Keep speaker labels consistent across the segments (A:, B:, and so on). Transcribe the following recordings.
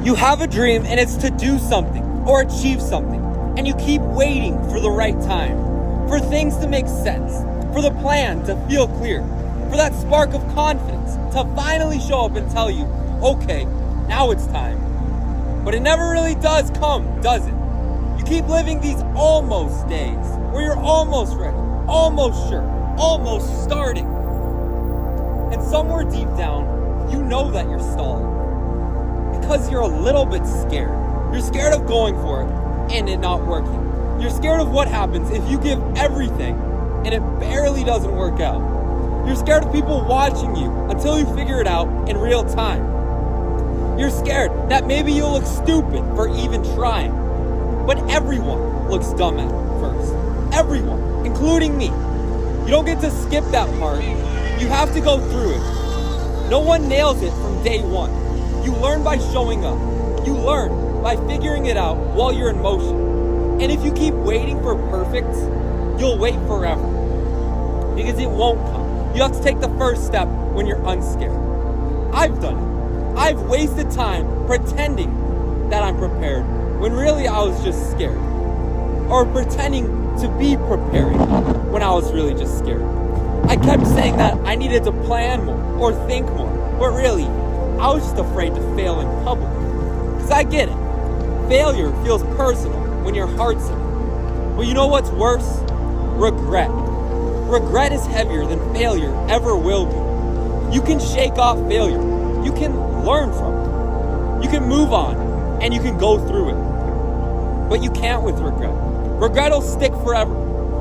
A: You have a dream and it's to do something or achieve something, and you keep waiting for the right time, for things to make sense, for the plan to feel clear, for that spark of confidence to finally show up and tell you, okay, now it's time. But it never really does come, does it? You keep living these almost days where you're almost ready, almost sure, almost starting. And somewhere deep down, you know that you're stalling. Because you're a little bit scared. You're scared of going for it and it not working. You're scared of what happens if you give everything and it barely doesn't work out. You're scared of people watching you until you figure it out in real time. You're scared that maybe you'll look stupid for even trying. But everyone looks dumb at it first. Everyone, including me. You don't get to skip that part. You have to go through it. No one nails it from day one. You learn by showing up. You learn by figuring it out while you're in motion. And if you keep waiting for perfect, you'll wait forever. Because it won't come. You have to take the first step when you're unscared. I've done it. I've wasted time pretending that I'm prepared when really I was just scared. Or pretending to be preparing when I was really just scared. I kept saying that I needed to plan more or think more, but really, I was just afraid to fail in public. Because I get it. Failure feels personal when your heart's in it. But you know what's worse? Regret. Regret is heavier than failure ever will be. You can shake off failure. You can learn from it. You can move on, and you can go through it. But you can't with regret. Regret will stick forever.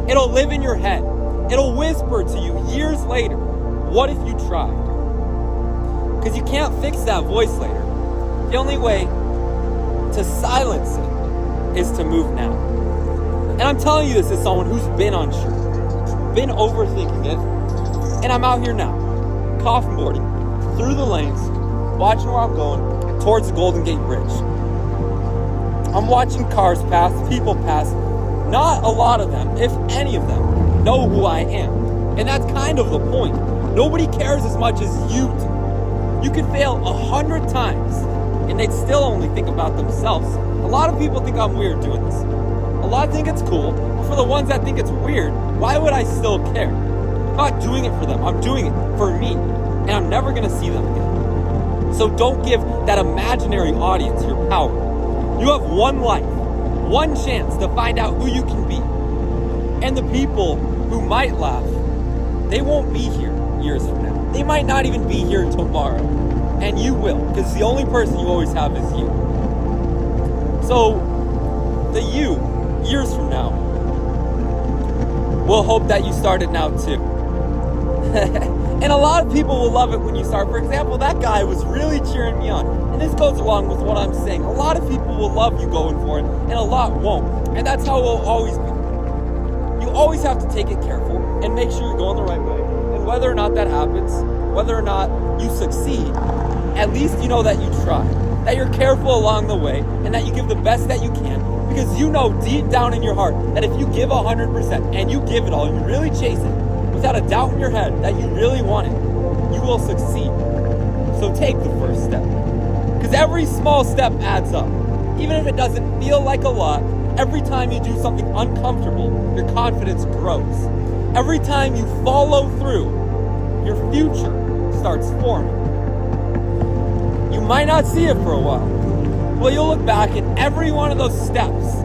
A: It'll live in your head. It'll whisper to you years later, what if you tried? Because you can't fix that voice later. The only way to silence it is to move now. And I'm telling you this as someone who's been unsure, been overthinking it, and I'm out here now, coffin boarding through the lanes, watching where I'm going towards the Golden Gate Bridge. I'm watching cars pass, people pass. Not a lot of them, if any of them, know who I am. And that's kind of the point. Nobody cares as much as you do. You can fail 100 times and they'd still only think about themselves. A lot of people think I'm weird doing this. A lot think it's cool, but for the ones that think it's weird, why would I still care? I'm not doing it for them, I'm doing it for me. And I'm never gonna see them again. So don't give that imaginary audience your power. You have one life, one chance to find out who you can be. And the people who might laugh, they won't be here years from now. They might not even be here tomorrow. And you will, because the only person you always have is you. So, the you, years from now, will hope that you started now too. And a lot of people will love it when you start. For example, that guy was really cheering me on. And this goes along with what I'm saying. A lot of people will love you going for it, and a lot won't. And that's how it will always be. You always have to take it careful and make sure you're going the right way. And whether or not that happens, whether or not you succeed, at least you know that you tried, that you're careful along the way, and that you give the best that you can, because you know deep down in your heart that if you give 100% and you give it all, you really chase it, without a doubt in your head that you really want it, you will succeed. So take the first step, because every small step adds up. Even if it doesn't feel like a lot, every time you do something uncomfortable, your confidence grows. Every time you follow through, your future starts forming. You might not see it for a while, but you'll look back and every one of those steps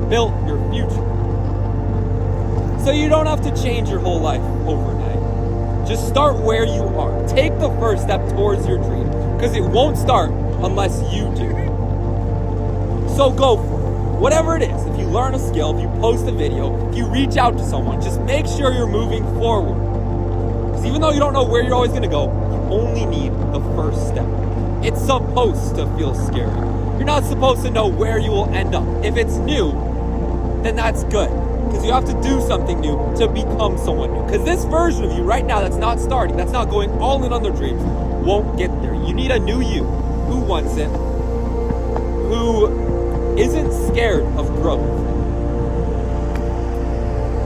A: built your future. So you don't have to change your whole life overnight. Just start where you are. Take the first step towards your dream, because it won't start unless you do. So go for it. Whatever it is, if you learn a skill, if you post a video, if you reach out to someone, just make sure you're moving forward. Because even though you don't know where you're always going to go, you only need the first step. It's supposed to feel scary. You're not supposed to know where you will end up. If it's new, then that's good. Because you have to do something new to become someone new. Because this version of you right now that's not starting, that's not going all in on their dreams, won't get there. You need a new you who wants it, who isn't scared of growth.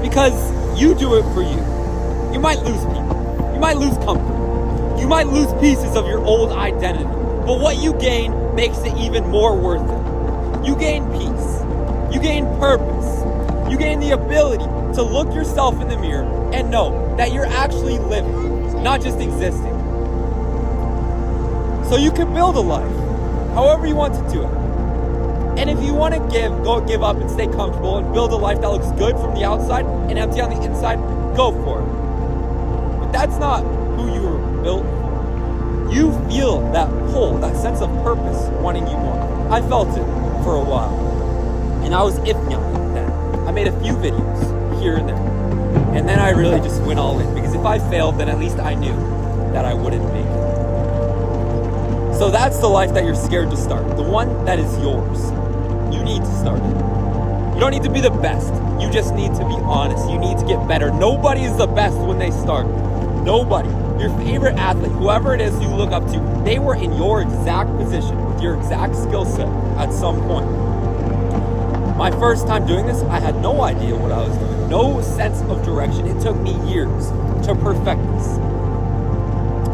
A: Because you do it for you. You might lose people. You might lose comfort. You might lose pieces of your old identity. But what you gain makes it even more worth it. You gain peace. You gain purpose. You gain the ability to look yourself in the mirror and know that you're actually living, not just existing. So you can build a life however you want to do it. And if you want to give up and stay comfortable and build a life that looks good from the outside and empty on the inside, go for it. But that's not who you were built for. You feel that pull, that sense of purpose, wanting you more. I felt it for a while. And I was iffy on it then. I made a few videos here and there. And then I really just went all in. Because if I failed, then at least I knew that I wouldn't make it. So that's the life that you're scared to start. The one that is yours. You need to start it. You don't need to be the best. You just need to be honest. You need to get better. Nobody is the best when they start. Nobody. Your favorite athlete, whoever it is you look up to, they were in your exact position with your exact skill set at some point. My first time doing this, I had no idea what I was doing. No sense of direction. It took me years to perfect this.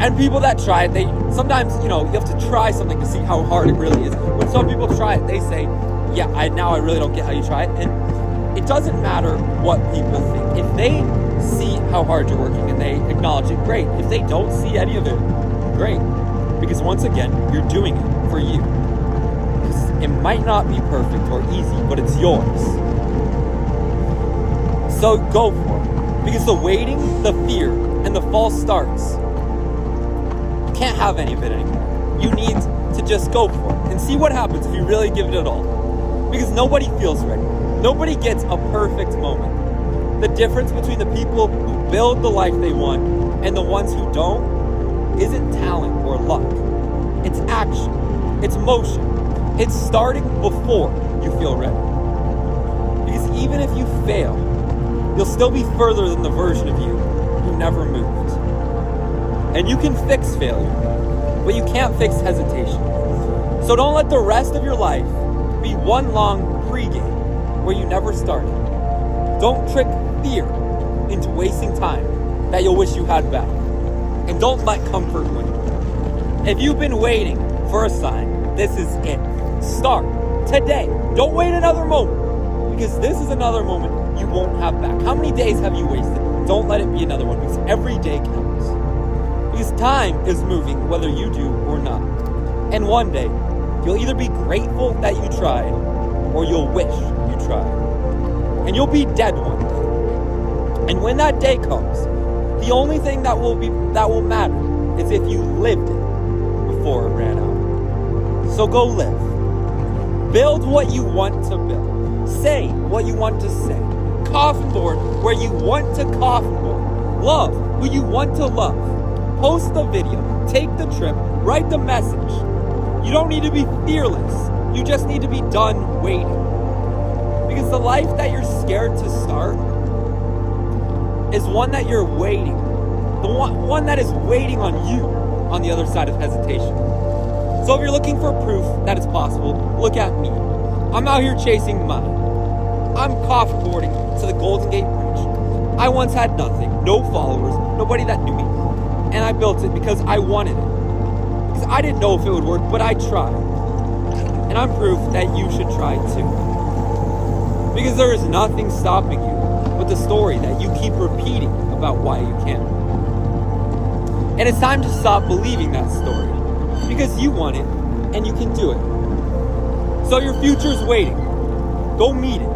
A: And people that try it, they sometimes, you have to try something to see how hard it really is. When some people try it, they say, yeah, I really don't get how you try it. And it doesn't matter what people think. If they see how hard you're working and they acknowledge it, great. If they don't see any of it, great. Because once again, you're doing it for you. It might not be perfect or easy, but it's yours. So go for it. Because the waiting, the fear, and the false starts, can't have any of it anymore. You need to just go for it and see what happens if you really give it all. Because nobody feels ready. Nobody gets a perfect moment. The difference between the people who build the life they want and the ones who don't isn't talent or luck. It's action. It's motion. It's starting before you feel ready. Because even if you fail, you'll still be further than the version of you who never moved. And you can fix failure, but you can't fix hesitation. So don't let the rest of your life be one long pregame where you never started. Don't trick fear into wasting time that you'll wish you had back. And don't let comfort win. If you've been waiting for a sign, this is it. Start today. Don't wait another moment, because this is another moment you won't have back. How many days have you wasted? Don't let it be another one, because every day counts. Because time is moving whether you do or not. And one day, you'll either be grateful that you tried, or you'll wish you tried. And you'll be dead one day. And when that day comes, the only thing that will matter is if you lived it before it ran out. So go live. Build what you want to build. Say what you want to say. Coffin board where you want to coffin board. Love who you want to love. Post the video, take the trip, write the message. You don't need to be fearless. You just need to be done waiting. Because the life that you're scared to start is one that you're waiting. The one that is waiting on you on the other side of hesitation. So if you're looking for proof that it's possible, look at me. I'm out here chasing mine. I'm coffin boarding to the Golden Gate Bridge. I once had nothing, no followers, nobody that knew me. And I built it because I wanted it. Because I didn't know if it would work, but I tried. And I'm proof that you should try too. Because there is nothing stopping you but the story that you keep repeating about why you can't. And it's time to stop believing that story. Because you want it, and you can do it. So your future's waiting. Go meet it.